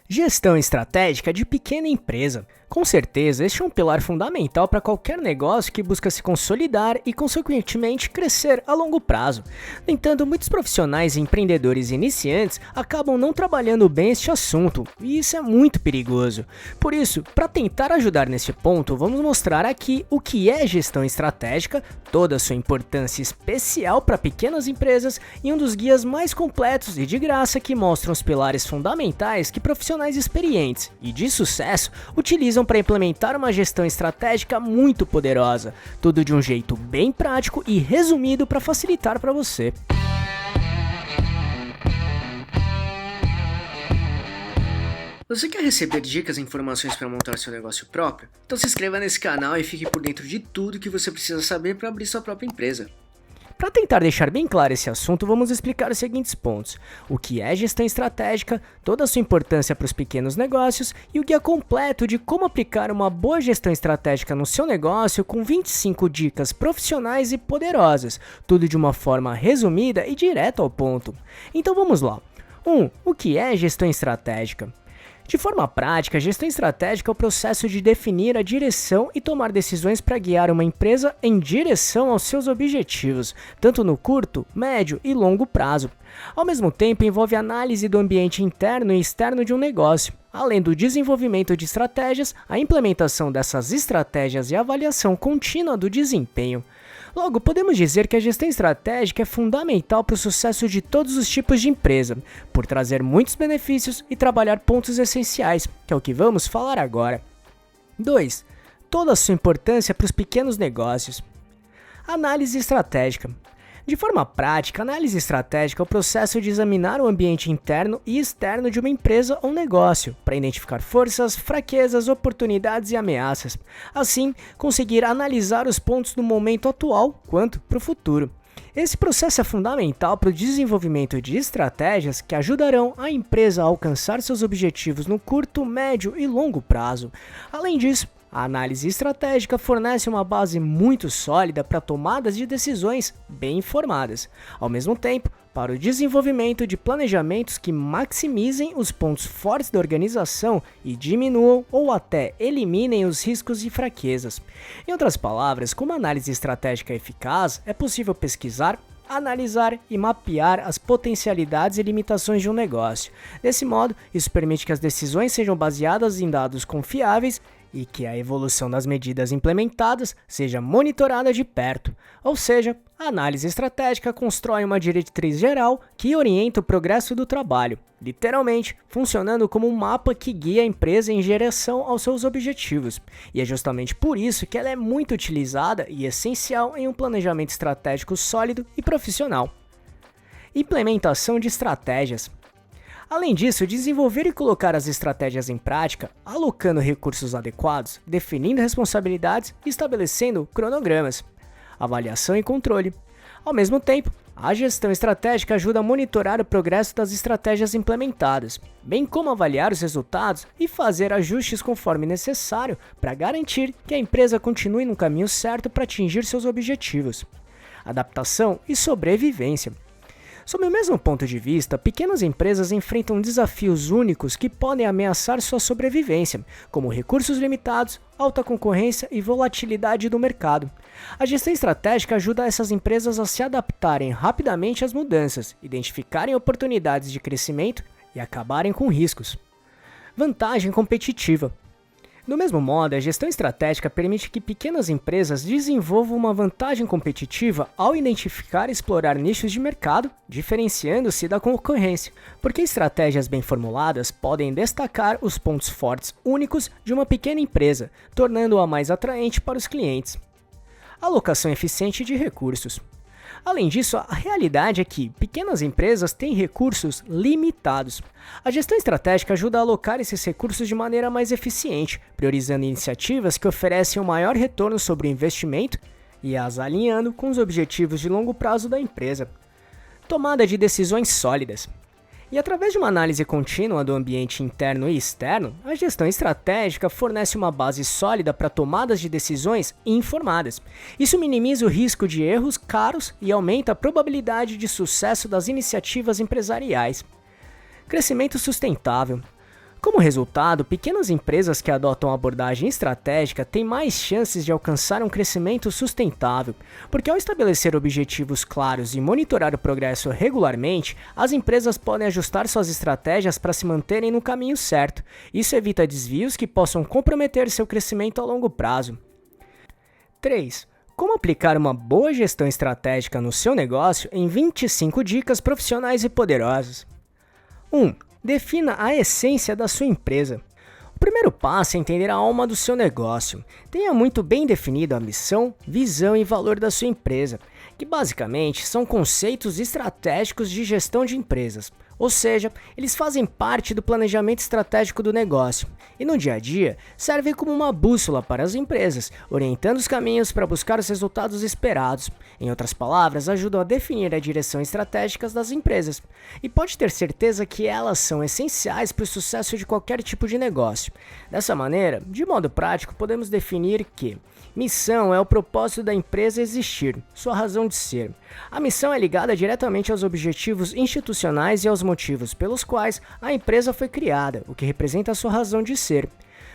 Gestão estratégica de pequena empresa. Com certeza, este é um pilar fundamental para qualquer negócio que busca se consolidar e, consequentemente, crescer a longo prazo. No entanto, muitos profissionais e empreendedores iniciantes acabam não trabalhando bem este assunto, e isso é muito perigoso. Por isso, para tentar ajudar neste ponto, vamos mostrar aqui o que é gestão estratégica, toda a sua importância especial para pequenas empresas e um dos guias mais completos e de graça que mostram os pilares fundamentais que profissionais experientes e de sucesso utilizam para implementar uma gestão estratégica muito poderosa, tudo de um jeito bem prático e resumido para facilitar para você. Você quer receber dicas e informações para montar seu negócio próprio? Então se inscreva nesse canal e fique por dentro de tudo que você precisa saber para abrir sua própria empresa. Para tentar deixar bem claro esse assunto, vamos explicar os seguintes pontos: o que é gestão estratégica, toda a sua importância para os pequenos negócios e o guia completo de como aplicar uma boa gestão estratégica no seu negócio com 25 dicas profissionais e poderosas, tudo de uma forma resumida e direta ao ponto. Então vamos lá. 1. O que é gestão estratégica? De forma prática, a gestão estratégica é o processo de definir a direção e tomar decisões para guiar uma empresa em direção aos seus objetivos, tanto no curto, médio e longo prazo. Ao mesmo tempo, envolve análise do ambiente interno e externo de um negócio, além do desenvolvimento de estratégias, a implementação dessas estratégias e a avaliação contínua do desempenho. Logo, podemos dizer que a gestão estratégica é fundamental para o sucesso de todos os tipos de empresa, por trazer muitos benefícios e trabalhar pontos essenciais, que é o que vamos falar agora. 2. Toda a sua importância para os pequenos negócios. Análise estratégica. De forma prática, a análise estratégica é o processo de examinar o ambiente interno e externo de uma empresa ou negócio, para identificar forças, fraquezas, oportunidades e ameaças. Assim, conseguir analisar os pontos no momento atual quanto para o futuro. Esse processo é fundamental para o desenvolvimento de estratégias que ajudarão a empresa a alcançar seus objetivos no curto, médio e longo prazo. Além disso, a análise estratégica fornece uma base muito sólida para tomadas de decisões bem informadas, ao mesmo tempo, para o desenvolvimento de planejamentos que maximizem os pontos fortes da organização e diminuam ou até eliminem os riscos e fraquezas. Em outras palavras, como a análise estratégica é eficaz, é possível pesquisar, analisar e mapear as potencialidades e limitações de um negócio. Desse modo, isso permite que as decisões sejam baseadas em dados confiáveis e que a evolução das medidas implementadas seja monitorada de perto. Ou seja, a análise estratégica constrói uma diretriz geral que orienta o progresso do trabalho, literalmente funcionando como um mapa que guia a empresa em direção aos seus objetivos. E é justamente por isso que ela é muito utilizada e essencial em um planejamento estratégico sólido e profissional. Implementação de estratégias. Além disso, desenvolver e colocar as estratégias em prática, alocando recursos adequados, definindo responsabilidades e estabelecendo cronogramas. Avaliação e controle. Ao mesmo tempo, a gestão estratégica ajuda a monitorar o progresso das estratégias implementadas, bem como avaliar os resultados e fazer ajustes conforme necessário para garantir que a empresa continue no caminho certo para atingir seus objetivos. Adaptação e sobrevivência. Sob o mesmo ponto de vista, pequenas empresas enfrentam desafios únicos que podem ameaçar sua sobrevivência, como recursos limitados, alta concorrência e volatilidade do mercado. A gestão estratégica ajuda essas empresas a se adaptarem rapidamente às mudanças, identificarem oportunidades de crescimento e acabarem com riscos. Vantagem competitiva. Do mesmo modo, a gestão estratégica permite que pequenas empresas desenvolvam uma vantagem competitiva ao identificar e explorar nichos de mercado, diferenciando-se da concorrência, porque estratégias bem formuladas podem destacar os pontos fortes únicos de uma pequena empresa, tornando-a mais atraente para os clientes. Alocação eficiente de recursos. Além disso, a realidade é que pequenas empresas têm recursos limitados. A gestão estratégica ajuda a alocar esses recursos de maneira mais eficiente, priorizando iniciativas que oferecem um maior retorno sobre o investimento e as alinhando com os objetivos de longo prazo da empresa. Tomada de decisões sólidas. E através de uma análise contínua do ambiente interno e externo, a gestão estratégica fornece uma base sólida para tomadas de decisões informadas. Isso minimiza o risco de erros caros e aumenta a probabilidade de sucesso das iniciativas empresariais. Crescimento sustentável. Como resultado, pequenas empresas que adotam a abordagem estratégica têm mais chances de alcançar um crescimento sustentável, porque ao estabelecer objetivos claros e monitorar o progresso regularmente, as empresas podem ajustar suas estratégias para se manterem no caminho certo. Isso evita desvios que possam comprometer seu crescimento a longo prazo. 3. Como aplicar uma boa gestão estratégica no seu negócio em 25 dicas profissionais e poderosas. 1. Defina a essência da sua empresa. O primeiro passo é entender a alma do seu negócio. Tenha muito bem definido a missão, visão e valor da sua empresa, que basicamente são conceitos estratégicos de gestão de empresas. Ou seja, eles fazem parte do planejamento estratégico do negócio e no dia a dia servem como uma bússola para as empresas, orientando os caminhos para buscar os resultados esperados. Em outras palavras, ajudam a definir a direção estratégica das empresas. E pode ter certeza que elas são essenciais para o sucesso de qualquer tipo de negócio. Dessa maneira, de modo prático, podemos definir que missão é o propósito da empresa existir, sua razão de ser. A missão é ligada diretamente aos objetivos institucionais e aos motivos pelos quais a empresa foi criada, o que representa a sua razão de ser.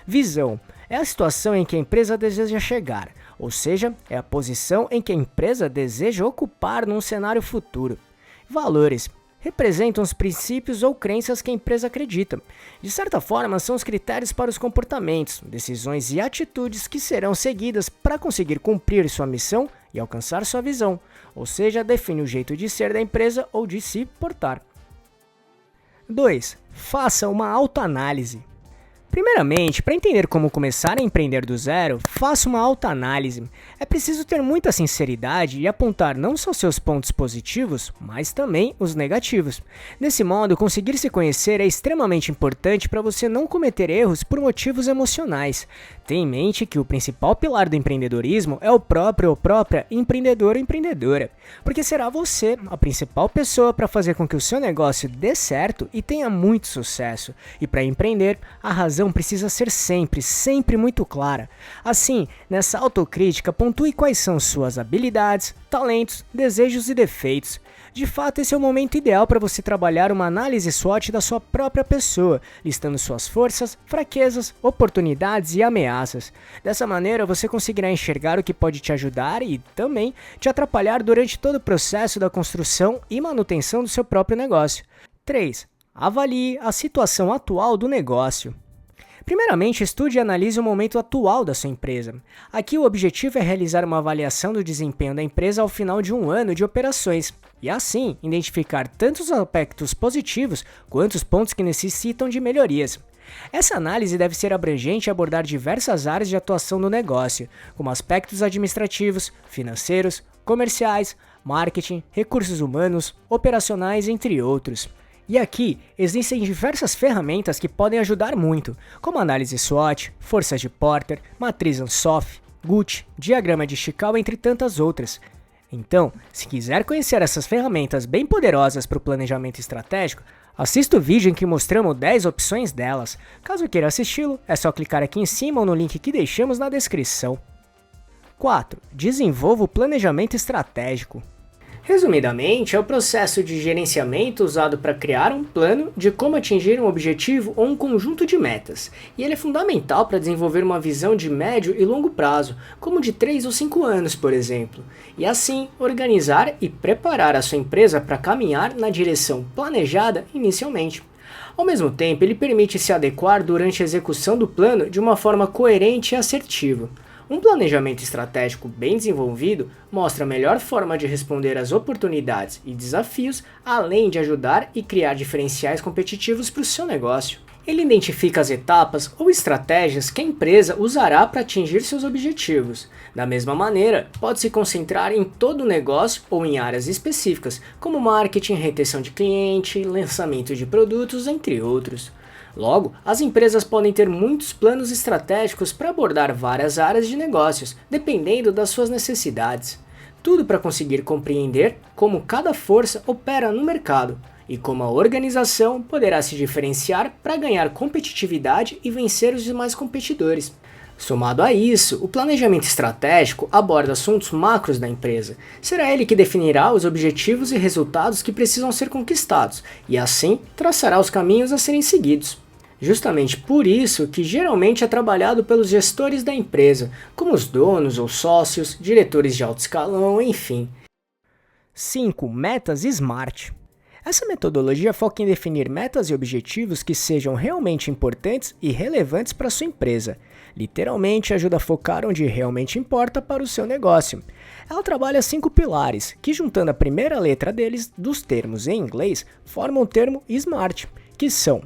Visão é a situação em que a empresa deseja chegar, ou seja, é a posição em que a empresa deseja ocupar num cenário futuro. Valores representam os princípios ou crenças que a empresa acredita. De certa forma, são os critérios para os comportamentos, decisões e atitudes que serão seguidas para conseguir cumprir sua missão e alcançar sua visão, ou seja, define o jeito de ser da empresa ou de se portar. 2. Faça uma autoanálise. Primeiramente, para entender como começar a empreender do zero, faça uma autoanálise. É preciso ter muita sinceridade e apontar não só seus pontos positivos, mas também os negativos. Desse modo, conseguir se conhecer é extremamente importante para você não cometer erros por motivos emocionais. Tenha em mente que o principal pilar do empreendedorismo é o próprio ou própria empreendedor ou empreendedora, porque será você a principal pessoa para fazer com que o seu negócio dê certo e tenha muito sucesso. E para empreender, a razão precisa ser sempre muito clara. Assim, nessa autocrítica, pontue quais são suas habilidades, talentos, desejos e defeitos. De fato, esse é o momento ideal para você trabalhar uma análise SWOT da sua própria pessoa, listando suas forças, fraquezas, oportunidades e ameaças. Dessa maneira, você conseguirá enxergar o que pode te ajudar e também te atrapalhar durante todo o processo da construção e manutenção do seu próprio negócio. 3. Avalie a situação atual do negócio. Primeiramente, estude e analise o momento atual da sua empresa. Aqui o objetivo é realizar uma avaliação do desempenho da empresa ao final de um ano de operações, e assim identificar tanto os aspectos positivos quanto os pontos que necessitam de melhorias. Essa análise deve ser abrangente e abordar diversas áreas de atuação do negócio, como aspectos administrativos, financeiros, comerciais, marketing, recursos humanos, operacionais, entre outros. E aqui existem diversas ferramentas que podem ajudar muito, como análise SWOT, forças de Porter, matriz Ansoff, GUT, diagrama de Chicago, entre tantas outras. Então, se quiser conhecer essas ferramentas bem poderosas para o planejamento estratégico, assista o vídeo em que mostramos 10 opções delas. Caso queira assisti-lo, é só clicar aqui em cima ou no link que deixamos na descrição. 4. Desenvolva o planejamento estratégico. Resumidamente, é o processo de gerenciamento usado para criar um plano de como atingir um objetivo ou um conjunto de metas, e ele é fundamental para desenvolver uma visão de médio e longo prazo, como de 3 ou 5 anos, por exemplo, e assim organizar e preparar a sua empresa para caminhar na direção planejada inicialmente. Ao mesmo tempo, ele permite se adequar durante a execução do plano de uma forma coerente e assertiva. Um planejamento estratégico bem desenvolvido mostra a melhor forma de responder às oportunidades e desafios, além de ajudar e criar diferenciais competitivos para o seu negócio. Ele identifica as etapas ou estratégias que a empresa usará para atingir seus objetivos. Da mesma maneira, pode se concentrar em todo o negócio ou em áreas específicas, como marketing, retenção de cliente, lançamento de produtos, entre outros. Logo, as empresas podem ter muitos planos estratégicos para abordar várias áreas de negócios, dependendo das suas necessidades. Tudo para conseguir compreender como cada força opera no mercado e como a organização poderá se diferenciar para ganhar competitividade e vencer os demais competidores. Somado a isso, o planejamento estratégico aborda assuntos macros da empresa. Será ele que definirá os objetivos e resultados que precisam ser conquistados, e assim traçará os caminhos a serem seguidos. Justamente por isso que geralmente é trabalhado pelos gestores da empresa, como os donos ou sócios, diretores de alto escalão, enfim. 5. Metas SMART. Essa metodologia foca em definir metas e objetivos que sejam realmente importantes e relevantes para a sua empresa. Literalmente ajuda a focar onde realmente importa para o seu negócio. Ela trabalha 5 pilares, que juntando a primeira letra deles, dos termos em inglês, formam o termo SMART, que são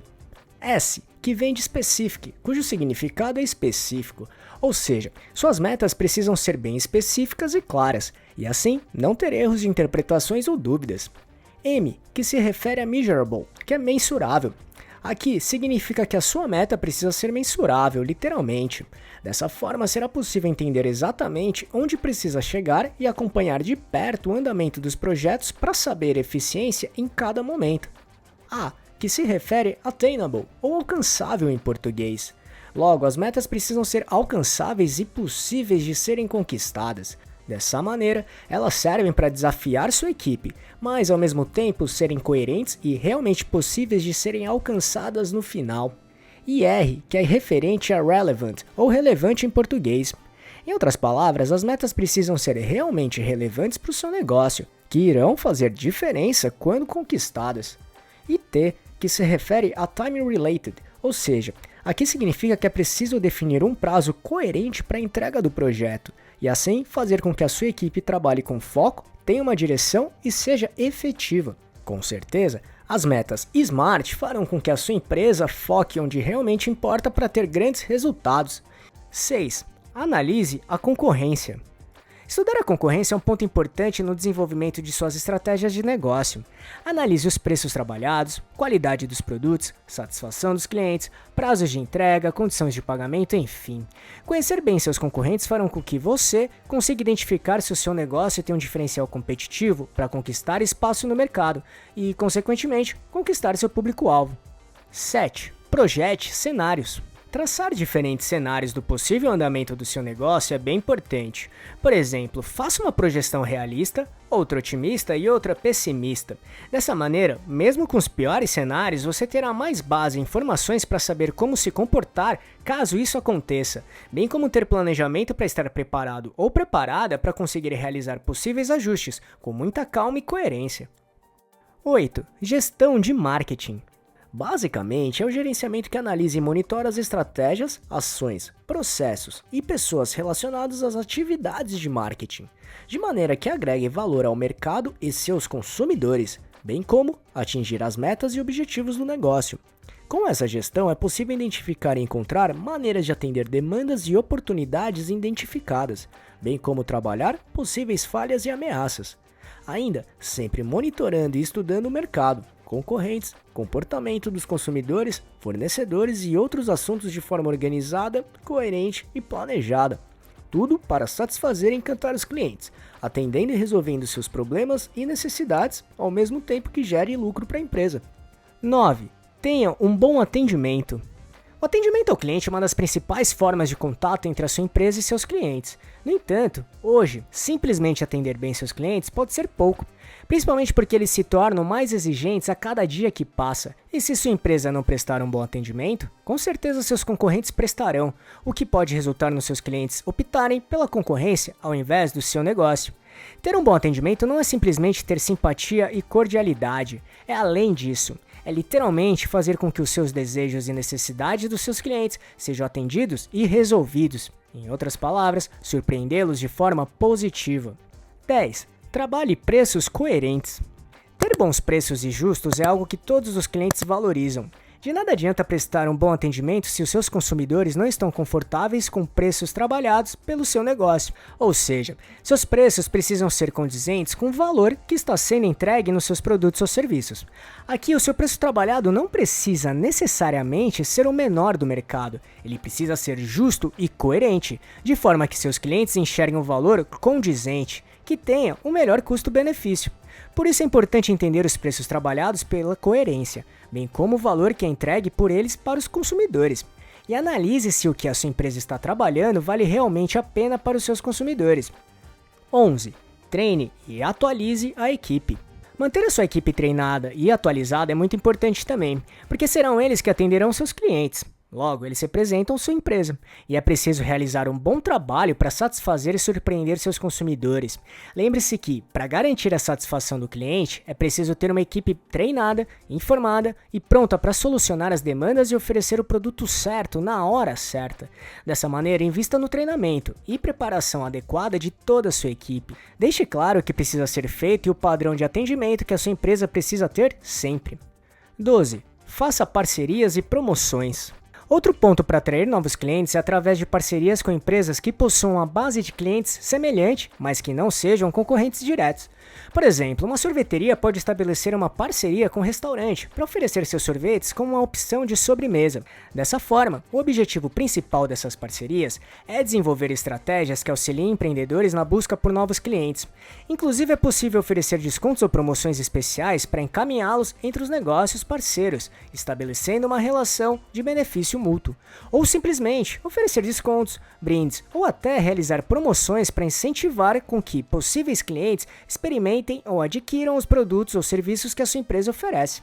S, que vem de Specific, cujo significado é específico, ou seja, suas metas precisam ser bem específicas e claras, e assim não ter erros de interpretações ou dúvidas. M, que se refere a Measurable, que é mensurável. Aqui significa que a sua meta precisa ser mensurável, literalmente. Dessa forma, será possível entender exatamente onde precisa chegar e acompanhar de perto o andamento dos projetos para saber eficiência em cada momento. A, que se refere a attainable, ou alcançável em português. Logo, as metas precisam ser alcançáveis e possíveis de serem conquistadas. Dessa maneira, elas servem para desafiar sua equipe, mas ao mesmo tempo serem coerentes e realmente possíveis de serem alcançadas no final. E R, que é referente a relevant, ou relevante em português. Em outras palavras, as metas precisam ser realmente relevantes para o seu negócio, que irão fazer diferença quando conquistadas. E T, que se refere a time related, ou seja, aqui significa que é preciso definir um prazo coerente para a entrega do projeto, e assim fazer com que a sua equipe trabalhe com foco, tenha uma direção e seja efetiva. Com certeza, as metas SMART farão com que a sua empresa foque onde realmente importa para ter grandes resultados. 6. Analise a concorrência. Estudar a concorrência é um ponto importante no desenvolvimento de suas estratégias de negócio. Analise os preços trabalhados, qualidade dos produtos, satisfação dos clientes, prazos de entrega, condições de pagamento, enfim. Conhecer bem seus concorrentes farão com que você consiga identificar se o seu negócio tem um diferencial competitivo para conquistar espaço no mercado e, consequentemente, conquistar seu público-alvo. 7. Projete cenários. Traçar diferentes cenários do possível andamento do seu negócio é bem importante. Por exemplo, faça uma projeção realista, outra otimista e outra pessimista. Dessa maneira, mesmo com os piores cenários, você terá mais base e informações para saber como se comportar caso isso aconteça, bem como ter planejamento para estar preparado ou preparada para conseguir realizar possíveis ajustes com muita calma e coerência. 8. Gestão de marketing. Basicamente, é o gerenciamento que analisa e monitora as estratégias, ações, processos e pessoas relacionadas às atividades de marketing, de maneira que agregue valor ao mercado e seus consumidores, bem como atingir as metas e objetivos do negócio. Com essa gestão, é possível identificar e encontrar maneiras de atender demandas e oportunidades identificadas, bem como trabalhar possíveis falhas e ameaças. Ainda, sempre monitorando e estudando o mercado, concorrentes, comportamento dos consumidores, fornecedores e outros assuntos de forma organizada, coerente e planejada. Tudo para satisfazer e encantar os clientes, atendendo e resolvendo seus problemas e necessidades, ao mesmo tempo que gere lucro para a empresa. 9. Tenha um bom atendimento. O atendimento ao cliente é uma das principais formas de contato entre a sua empresa e seus clientes. No entanto, hoje, simplesmente atender bem seus clientes pode ser pouco, principalmente porque eles se tornam mais exigentes a cada dia que passa. E se sua empresa não prestar um bom atendimento, com certeza seus concorrentes prestarão, o que pode resultar nos seus clientes optarem pela concorrência ao invés do seu negócio. Ter um bom atendimento não é simplesmente ter simpatia e cordialidade, é além disso. É literalmente fazer com que os seus desejos e necessidades dos seus clientes sejam atendidos e resolvidos. Em outras palavras, surpreendê-los de forma positiva. 10. Trabalhe preços coerentes. Ter bons preços e justos é algo que todos os clientes valorizam. De nada adianta prestar um bom atendimento se os seus consumidores não estão confortáveis com preços trabalhados pelo seu negócio. Ou seja, seus preços precisam ser condizentes com o valor que está sendo entregue nos seus produtos ou serviços. Aqui, o seu preço trabalhado não precisa necessariamente ser o menor do mercado. Ele precisa ser justo e coerente, de forma que seus clientes enxerguem um valor condizente, que tenha o melhor custo-benefício. Por isso é importante entender os preços trabalhados pela coerência, bem como o valor que é entregue por eles para os consumidores. E analise se o que a sua empresa está trabalhando vale realmente a pena para os seus consumidores. 11. Treine e atualize a equipe. Manter a sua equipe treinada e atualizada é muito importante também, porque serão eles que atenderão seus clientes. Logo, eles representam sua empresa, e é preciso realizar um bom trabalho para satisfazer e surpreender seus consumidores. Lembre-se que, para garantir a satisfação do cliente, é preciso ter uma equipe treinada, informada e pronta para solucionar as demandas e oferecer o produto certo na hora certa. Dessa maneira, invista no treinamento e preparação adequada de toda a sua equipe. Deixe claro o que precisa ser feito e o padrão de atendimento que a sua empresa precisa ter sempre. 12. Faça parcerias e promoções. Outro ponto para atrair novos clientes é através de parcerias com empresas que possuam uma base de clientes semelhante, mas que não sejam concorrentes diretos. Por exemplo, uma sorveteria pode estabelecer uma parceria com um restaurante para oferecer seus sorvetes como uma opção de sobremesa. Dessa forma, o objetivo principal dessas parcerias é desenvolver estratégias que auxiliem empreendedores na busca por novos clientes. Inclusive, é possível oferecer descontos ou promoções especiais para encaminhá-los entre os negócios parceiros, estabelecendo uma relação de benefício mútuo. Ou simplesmente oferecer descontos, brindes ou até realizar promoções para incentivar com que possíveis clientes experimentem ou adquiram os produtos ou serviços que a sua empresa oferece.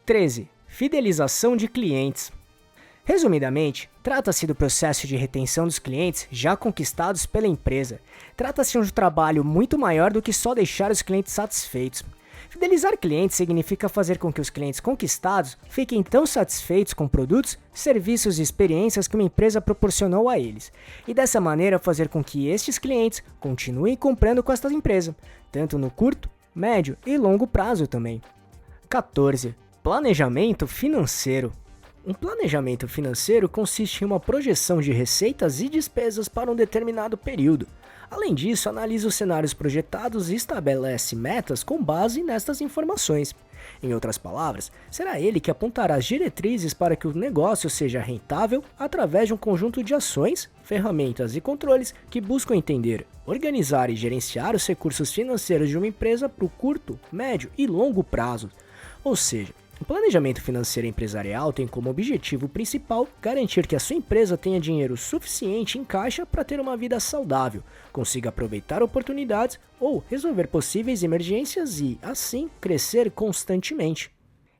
13. Fidelização de clientes. Resumidamente, trata-se do processo de retenção dos clientes já conquistados pela empresa. Trata-se de um trabalho muito maior do que só deixar os clientes satisfeitos. Fidelizar clientes significa fazer com que os clientes conquistados fiquem tão satisfeitos com produtos, serviços e experiências que uma empresa proporcionou a eles, e dessa maneira fazer com que estes clientes continuem comprando com esta empresa, tanto no curto, médio e longo prazo também. 14. Planejamento financeiro. Um planejamento financeiro consiste em uma projeção de receitas e despesas para um determinado período. Além disso, analisa os cenários projetados e estabelece metas com base nestas informações. Em outras palavras, será ele que apontará as diretrizes para que o negócio seja rentável através de um conjunto de ações, ferramentas e controles que buscam entender, organizar e gerenciar os recursos financeiros de uma empresa para o curto, médio e longo prazo. Ou seja, o planejamento financeiro empresarial tem como objetivo principal garantir que a sua empresa tenha dinheiro suficiente em caixa para ter uma vida saudável, consiga aproveitar oportunidades ou resolver possíveis emergências e, assim, crescer constantemente.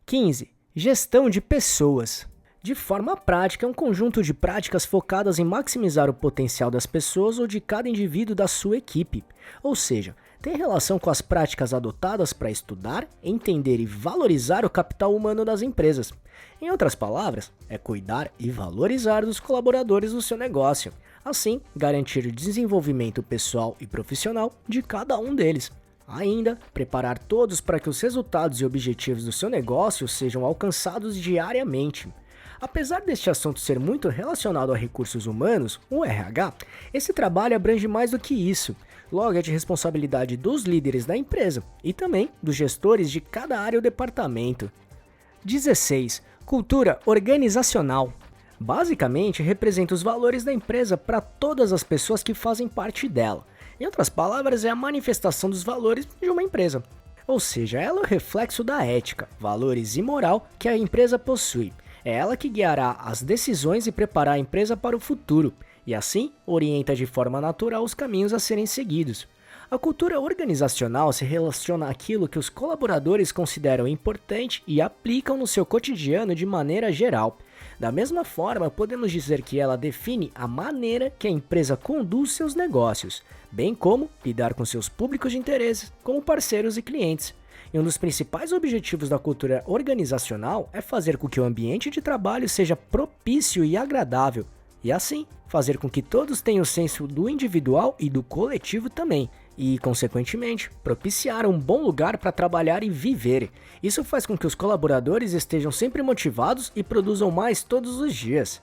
15. Gestão de pessoas. De forma prática, é um conjunto de práticas focadas em maximizar o potencial das pessoas ou de cada indivíduo da sua equipe, ou seja, tem relação com as práticas adotadas para estudar, entender e valorizar o capital humano das empresas. Em outras palavras, é cuidar e valorizar dos colaboradores do seu negócio, assim garantir o desenvolvimento pessoal e profissional de cada um deles. Ainda, preparar todos para que os resultados e objetivos do seu negócio sejam alcançados diariamente. Apesar deste assunto ser muito relacionado a recursos humanos, o RH, esse trabalho abrange mais do que isso. Logo, é de responsabilidade dos líderes da empresa e também dos gestores de cada área ou departamento. 16. Cultura organizacional. Basicamente, representa os valores da empresa para todas as pessoas que fazem parte dela. Em outras palavras, é a manifestação dos valores de uma empresa. Ou seja, ela é o reflexo da ética, valores e moral que a empresa possui. É ela que guiará as decisões e preparar a empresa para o futuro. E assim, orienta de forma natural os caminhos a serem seguidos. A cultura organizacional se relaciona àquilo que os colaboradores consideram importante e aplicam no seu cotidiano de maneira geral. Da mesma forma, podemos dizer que ela define a maneira que a empresa conduz seus negócios, bem como lidar com seus públicos de interesse, como parceiros e clientes. E um dos principais objetivos da cultura organizacional é fazer com que o ambiente de trabalho seja propício e agradável, e assim, fazer com que todos tenham o senso do individual e do coletivo também, e, consequentemente, propiciar um bom lugar para trabalhar e viver. Isso faz com que os colaboradores estejam sempre motivados e produzam mais todos os dias.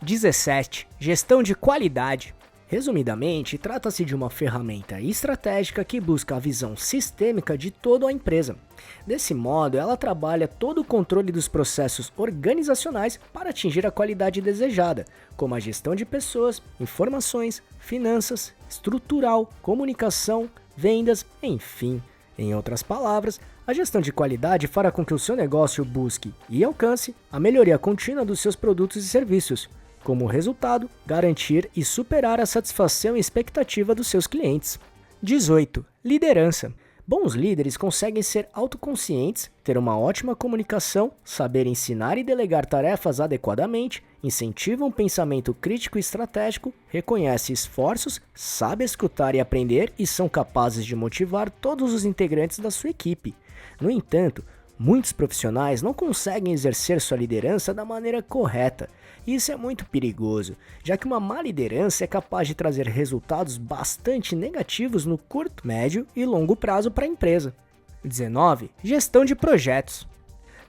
17. Gestão de qualidade. Resumidamente, trata-se de uma ferramenta estratégica que busca a visão sistêmica de toda a empresa. Desse modo, ela trabalha todo o controle dos processos organizacionais para atingir a qualidade desejada, como a gestão de pessoas, informações, finanças, estrutural, comunicação, vendas, enfim. Em outras palavras, a gestão de qualidade fará com que o seu negócio busque e alcance a melhoria contínua dos seus produtos e serviços, como resultado, garantir e superar a satisfação e expectativa dos seus clientes. 18. Liderança. Bons líderes conseguem ser autoconscientes, ter uma ótima comunicação, saber ensinar e delegar tarefas adequadamente, incentivam um pensamento crítico e estratégico, reconhecem esforços, sabem escutar e aprender e são capazes de motivar todos os integrantes da sua equipe. No entanto, muitos profissionais não conseguem exercer sua liderança da maneira correta, e isso é muito perigoso, já que uma má liderança é capaz de trazer resultados bastante negativos no curto, médio e longo prazo para a empresa. 19. Gestão de projetos.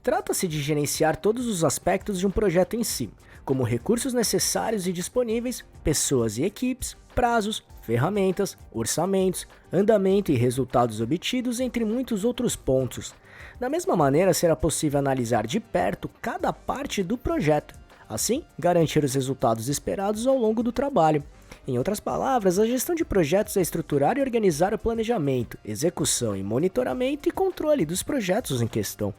Trata-se de gerenciar todos os aspectos de um projeto em si, como recursos necessários e disponíveis, pessoas e equipes, prazos, ferramentas, orçamentos, andamento e resultados obtidos, entre muitos outros pontos. Da mesma maneira, será possível analisar de perto cada parte do projeto, assim, garantir os resultados esperados ao longo do trabalho. Em outras palavras, a gestão de projetos é estruturar e organizar o planejamento, execução e monitoramento e controle dos projetos em questão.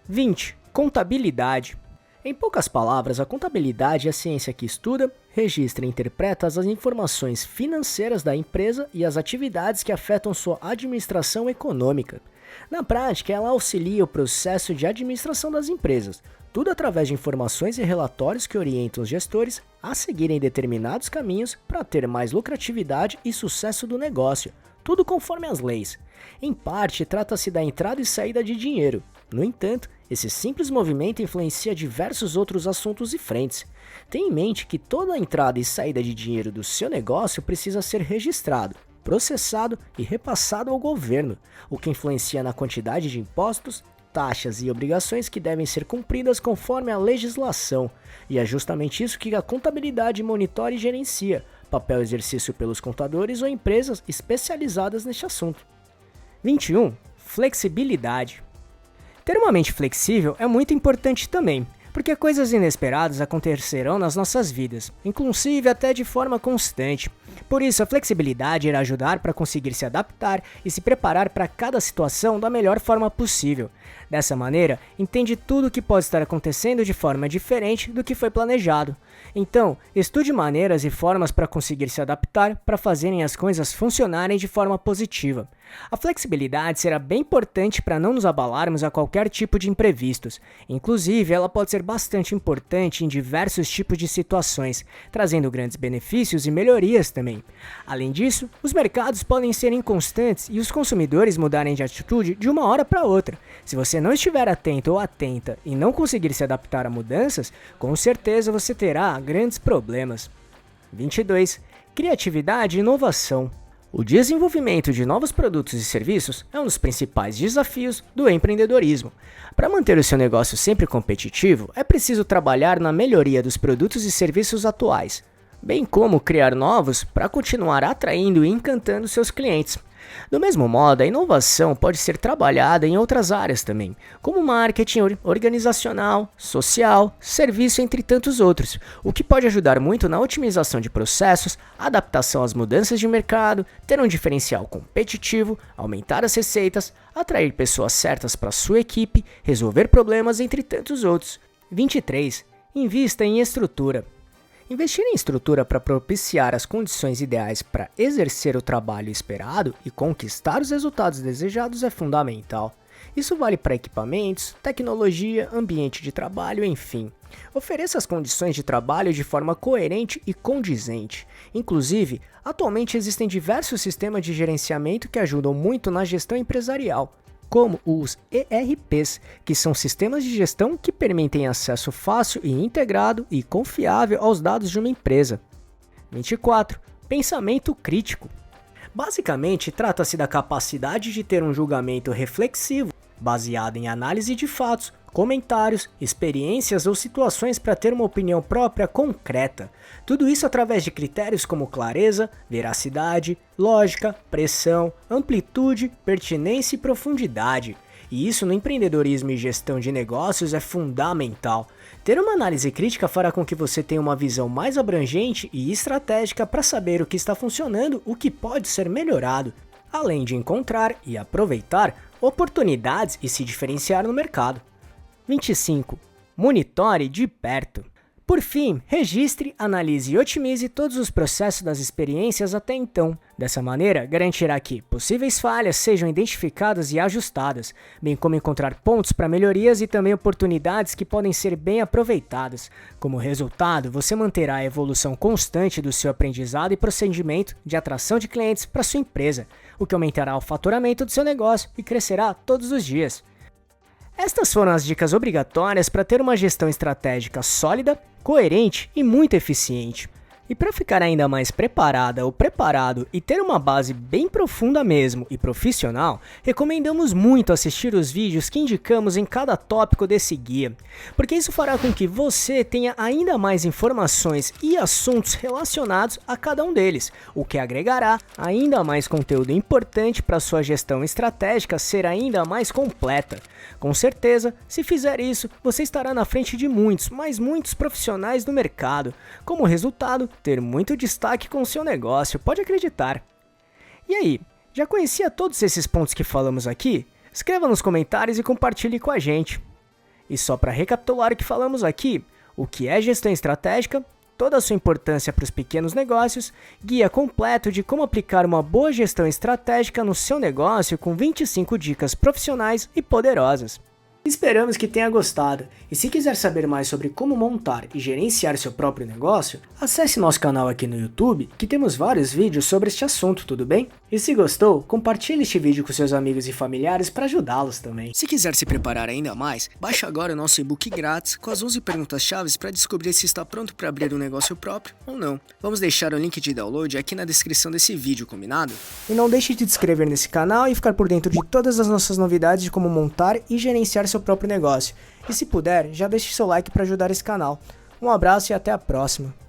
20. Contabilidade. Em poucas palavras, a contabilidade é a ciência que estuda, registra e interpreta as informações financeiras da empresa e as atividades que afetam sua administração econômica. Na prática, ela auxilia o processo de administração das empresas, tudo através de informações e relatórios que orientam os gestores a seguirem determinados caminhos para ter mais lucratividade e sucesso do negócio, tudo conforme as leis. Em parte, trata-se da entrada e saída de dinheiro. No entanto, esse simples movimento influencia diversos outros assuntos e frentes. Tenha em mente que toda a entrada e saída de dinheiro do seu negócio precisa ser registrado, processado e repassado ao governo, o que influencia na quantidade de impostos, taxas e obrigações que devem ser cumpridas conforme a legislação. E é justamente isso que a contabilidade monitora e gerencia, papel exercício pelos contadores ou empresas especializadas neste assunto. 21. Flexibilidade. Ter uma mente flexível é muito importante também, porque coisas inesperadas acontecerão nas nossas vidas, inclusive até de forma constante. Por isso, a flexibilidade irá ajudar para conseguir se adaptar e se preparar para cada situação da melhor forma possível. Dessa maneira, entende tudo o que pode estar acontecendo de forma diferente do que foi planejado. Então, estude maneiras e formas para conseguir se adaptar para fazerem as coisas funcionarem de forma positiva. A flexibilidade será bem importante para não nos abalarmos a qualquer tipo de imprevistos. Inclusive, ela pode ser bastante importante em diversos tipos de situações, trazendo grandes benefícios e melhorias também. Além disso, os mercados podem ser inconstantes e os consumidores mudarem de atitude de uma hora para outra. Se você não estiver atento ou atenta e não conseguir se adaptar a mudanças, com certeza você terá grandes problemas. 22. Criatividade e inovação. O desenvolvimento de novos produtos e serviços é um dos principais desafios do empreendedorismo. Para manter o seu negócio sempre competitivo, é preciso trabalhar na melhoria dos produtos e serviços atuais, bem como criar novos para continuar atraindo e encantando seus clientes. Do mesmo modo, a inovação pode ser trabalhada em outras áreas também, como marketing organizacional, social, serviço, entre tantos outros, o que pode ajudar muito na otimização de processos, adaptação às mudanças de mercado, ter um diferencial competitivo, aumentar as receitas, atrair pessoas certas para sua equipe, resolver problemas, entre tantos outros. 23. Invista em estrutura. Investir em estrutura para propiciar as condições ideais para exercer o trabalho esperado e conquistar os resultados desejados é fundamental. Isso vale para equipamentos, tecnologia, ambiente de trabalho, enfim. Ofereça as condições de trabalho de forma coerente e condizente. Inclusive, atualmente existem diversos sistemas de gerenciamento que ajudam muito na gestão empresarial, como os ERPs, que são sistemas de gestão que permitem acesso fácil e integrado e confiável aos dados de uma empresa. 24. Pensamento crítico. Basicamente, trata-se da capacidade de ter um julgamento reflexivo, baseado em análise de fatos, comentários, experiências ou situações para ter uma opinião própria concreta. Tudo isso através de critérios como clareza, veracidade, lógica, pressão, amplitude, pertinência e profundidade. E isso no empreendedorismo e gestão de negócios é fundamental. Ter uma análise crítica fará com que você tenha uma visão mais abrangente e estratégica para saber o que está funcionando, o que pode ser melhorado, além de encontrar e aproveitar oportunidades e se diferenciar no mercado. 25. Monitore de perto. Por fim, registre, analise e otimize todos os processos das experiências até então. Dessa maneira, garantirá que possíveis falhas sejam identificadas e ajustadas, bem como encontrar pontos para melhorias e também oportunidades que podem ser bem aproveitadas. Como resultado, você manterá a evolução constante do seu aprendizado e procedimento de atração de clientes para sua empresa, o que aumentará o faturamento do seu negócio e crescerá todos os dias. Estas foram as dicas obrigatórias para ter uma gestão estratégica sólida, coerente e muito eficiente. E para ficar ainda mais preparada ou preparado e ter uma base bem profunda mesmo e profissional, recomendamos muito assistir os vídeos que indicamos em cada tópico desse guia, porque isso fará com que você tenha ainda mais informações e assuntos relacionados a cada um deles, o que agregará ainda mais conteúdo importante para sua gestão estratégica ser ainda mais completa. Com certeza, se fizer isso, você estará na frente de muitos, mas muitos profissionais do mercado. Como resultado, ter muito destaque com o seu negócio, pode acreditar. E aí, já conhecia todos esses pontos que falamos aqui? Escreva nos comentários e compartilhe com a gente. E só para recapitular o que falamos aqui, o que é gestão estratégica, toda a sua importância para os pequenos negócios, guia completo de como aplicar uma boa gestão estratégica no seu negócio com 25 dicas profissionais e poderosas. Esperamos que tenha gostado, e se quiser saber mais sobre como montar e gerenciar seu próprio negócio, acesse nosso canal aqui no YouTube, que temos vários vídeos sobre este assunto, tudo bem? E se gostou, compartilhe este vídeo com seus amigos e familiares para ajudá-los também. Se quiser se preparar ainda mais, baixe agora o nosso e-book grátis com as 11 perguntas-chave para descobrir se está pronto para abrir um negócio próprio ou não. Vamos deixar o link de download aqui na descrição desse vídeo, combinado? E não deixe de se inscrever nesse canal e ficar por dentro de todas as nossas novidades de como montar e gerenciar seu próprio negócio. E se puder, já deixe seu like para ajudar esse canal. Um abraço e até a próxima.